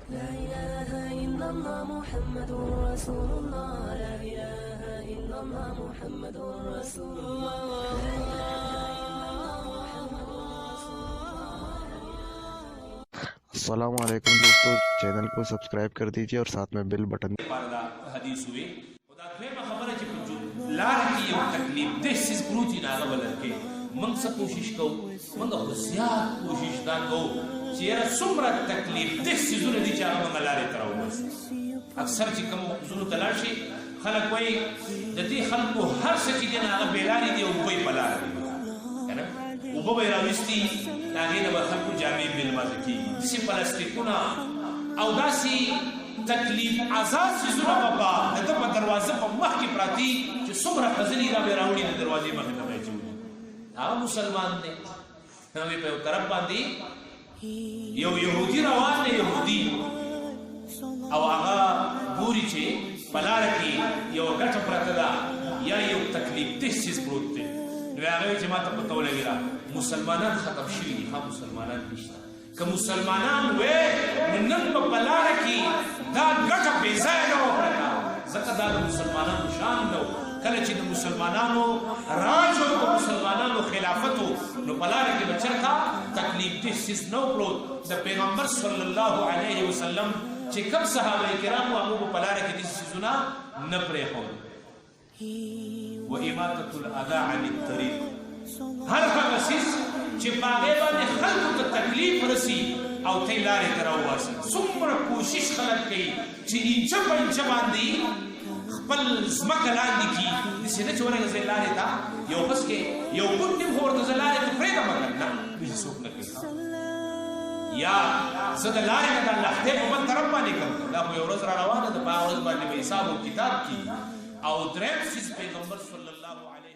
لا إله إلا الله محمد رسول الله لا إله إلا الله محمد رسول الله अस्सलाम वालेकुम दोस्तों, चैनल को सब्सक्राइब कर दीजिए और साथ में बेल बटन। حدیث وی خدا دویمه خبره چې په لار کې یو تکلیف د سیس پروتي نه غوړل کې موږ څه کوشش کوو موږ خو زیات کوشش دا کوو چې یاره څومره تکلیف د سیزونه دي چې هغه موږ لارې ته راوباسي. اکثر چې کوم زونو ته لاړ شي خلک وایي د دې خلکو هر څه چې دي نه هغه بېلارې دي او اوبه یې په لاره دي که نه اوبه به یې راویستي د هغې نه به خلکو جامې بېلمازه کېږي داسې پلاستیکونه او داسې تکلیف عذاب چیزونه بابا د ده په دروازه په مخ کې پراتي چې څومره ښځلې را به یې راوړي د دروازې مخې ته به یې اچولي هغه مسلمان دی هغې په یو طرف باندې یو یهودي روان دی یهودي او هغه ګوري چې په لاره کې یوه ګټه پرته ده یا یو تکلیف ده څیز پروت دی نو هغه وایي چې ما ته پته ولګېده مسلمانان ختم شوي دي ښه مسلمانان نشته که مسلمانان وې نو نن به په لاره کې دا ګټه بې ځایه نه وه پرته ځکه دا د مسلمانانو شان ده کله چې د مسلمانانو راج و د مسلمانانو خلافت و نو په لاره کې به چېرته تکلیف دې څیز نه و پروت د پیغمبر صلی الله علیه وسلم چې کوم صحابه کرام وو هغو به په لاره کې داسې څیزونه نه پرېښول و اماطة الاذى عن الطریق هر هغه څیز چې په هغې باندې خلکو ته تکلیف رسي او ته یې لارې ته راوباسي څومره کوشش خلک کوي چې انچه په انچه باندې خپل ځمکه لاندې کړي داسې نه چې ورنګه زه لارې ته یو بس کې یو ګوټ نیم خو ورته زه لارې ته پرېږدم مګر نه داسې څوک نه کوي یا زه د لارې نه د الله خدای په بل طرف باندې کوم دا خو یو ورځ را روانه ده په هغه ورځ باندې به حساب او کتاب کېږي او درېیم څیز پیغمبر صلی الله علیه